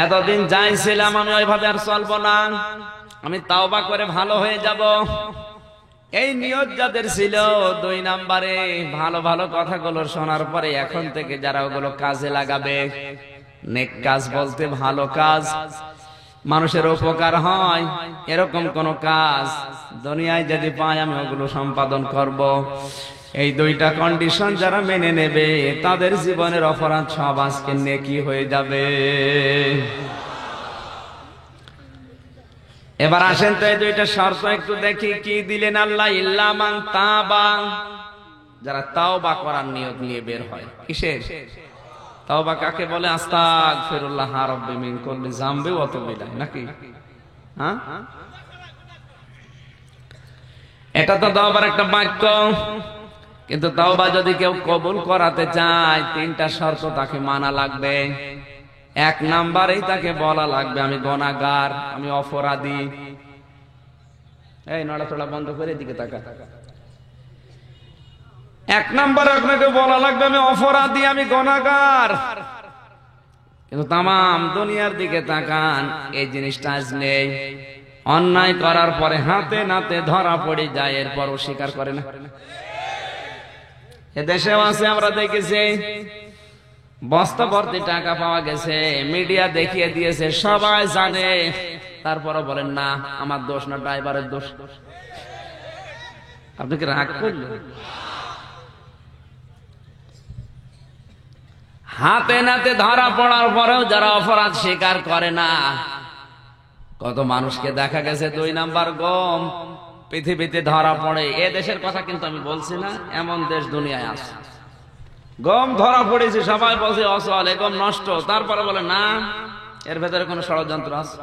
এতদিন চাইছিলাম আমি ওইভাবে আর চলবো না, আমি তাওবা করে ভালো হয়ে যাব। এই নিয়ত যাদের ছিল, 2 নম্বরে ভালো ভালো কথাগুলো শোনার পরে এখন থেকে যারা ওগুলো কাজে লাগাবে, নেক কাজ বলতে ভালো কাজ, মানুষের উপকার হয় এরকম কোন কাজ দুনিয়ায় যদি পাই আমি ওগুলো সম্পাদন করব। এই 2টা কন্ডিশন যারা মেনে নেবে তাদের জীবনের অপরাধ সব আজকে নেকি হয়ে যাবে। এবার আসেন তো এই 2টা শর্ত একটু দেখি কি দিলেন আল্লাহ। ইল্লা মান তাবা, যারা তাওবা করার নিয়ত নিয়ে বের হয়। কিসের তাওবা? কাকে বলে? আস্তাগফিরুল্লাহ রাব্বি মিন কুল্লি যামবি ওয়া তুবু ইলাইহি, নাকি? হ্যাঁ, এটা তো তাওবার একটা বাক্য, কিন্তু তাওবা যদি কেউ কবুল করাতে চায় 3টা শর্ত তাকে মানা লাগবে। 1 নম্বরেই তাকে বলা লাগবে আমি গুনাহগার, আমি অপরাধী। এই নড়াচড়া বন্ধ করে এদিকে তাকা। 1 নম্বরে আপনাকে বলা লাগবে আমি অপরাধী, আমি গুনাহগার। কিন্তু তামাম দুনিয়ার দিকে তাকান, এই জিনিসটা আজ নেই। অন্যায় করার পরে হাতে নাতে ধরা পড়ে যায়, এরপরও স্বীকার করে না। এদেশেও আছে, আমরা দেখেছি বস্তা ভর্তি টাকা পাওয়া গেছে, মিডিয়া দেখিয়ে দিয়েছে, সবাই জানে, তারপরও বলেন না আমার দোষ না, ড্রাইভারের দোষ। আপনি কি রাগ করলেন? হাতে নাতে ধরা পড়ার পরেও যারা অপরাধ স্বীকার করে না, কত মানুষকে দেখা গেছে 2 নাম্বার গম পৃথিবীতে ধরা পড়ে। এ দেশের কথা কিন্তু আমি বলছি না, এমন দেশ দুনিয়ায় আছে, গম ধরা পড়েছে, সবাই বলছে অসল, এ গম নষ্ট, তারপরে বলে না এর ভেতরে কোনো ষড়যন্ত্র আছে।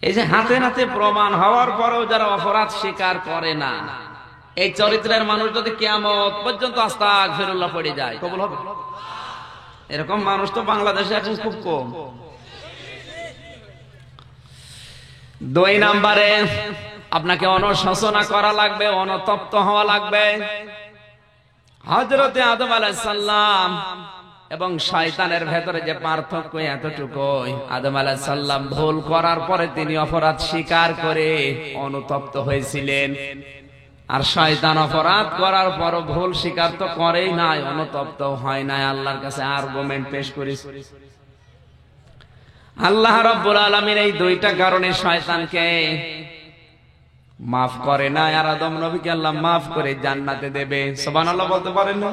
এই যে হাতে নাতে প্রমাণ হওয়ার পরেও যারা অপরাধ স্বীকার করে না, এই চরিত্রের মানুষ যদি কিয়ামত পর্যন্ত আস্তাগফিরুল্লাহ পড়ে যায়, কবুল হবে? এরকম মানুষ তো বাংলাদেশে এখন খুব কম। 2 নম্বরে আপনাকে অনুশোচনা করা লাগবে, অনুতপ্ত হওয়া লাগবে। হযরতে আদম আলাইহিস সালাম এবং শয়তানের ভেতরে যে পার্থক্য এতটুকুই, আদম আলাইহিস সালাম ভুল করার পরে তিনি অপরাধ স্বীকার করে অনুতপ্ত হয়েছিলেন, আর শয়তান অপরাধ করার পরও ভুল স্বীকার তো করেই নাই, অনুতপ্ত হয় নাই, আল্লাহর কাছে আর্গুমেন্ট পেশ করেছে। আল্লাহ রাব্বুল আলামিন এই 2টা কারণে শয়তানকে মাফ করে না, আর আদম নবীকে আল্লাহ মাফ করে জান্নাতে দেবে। সুবহানাল্লাহ বলতে পারেন না?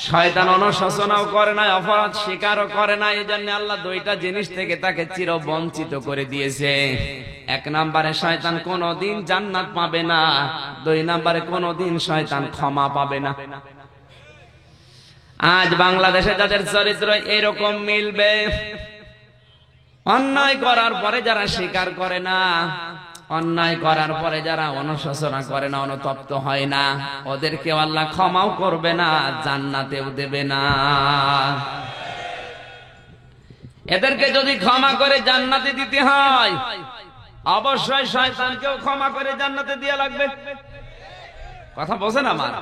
শয়তান অনুশোচনাও করে না, অপরাধ স্বীকারও করে না, এজন্য আল্লাহ 2টা জিনিস থেকে তাকে চির বঞ্চিত করে দিয়েছে। 1 নম্বরে শয়তান কোনোদিন জান্নাত পাবে না, 2 নম্বরে কোনোদিন শয়তান ক্ষমা পাবে না। আজ বাংলাদেশে যাদের চরিত্র এরকম মিলবে, অন্যায় করার পরে যারা স্বীকার করে না, অন্যায় করার পরে যারা অনুশোচনা করে না, অনুতপ্ত হয় না, ওদেরকে আল্লাহ ক্ষমাও করবে না, জান্নাতেও দেবে না। এদেরকে যদি ক্ষমা করে জান্নাতে দিতে হয়, অবশ্যই শয়তানকেও ক্ষমা করে জান্নাতে দেয়া লাগবে। কথা বোঝেন আমার?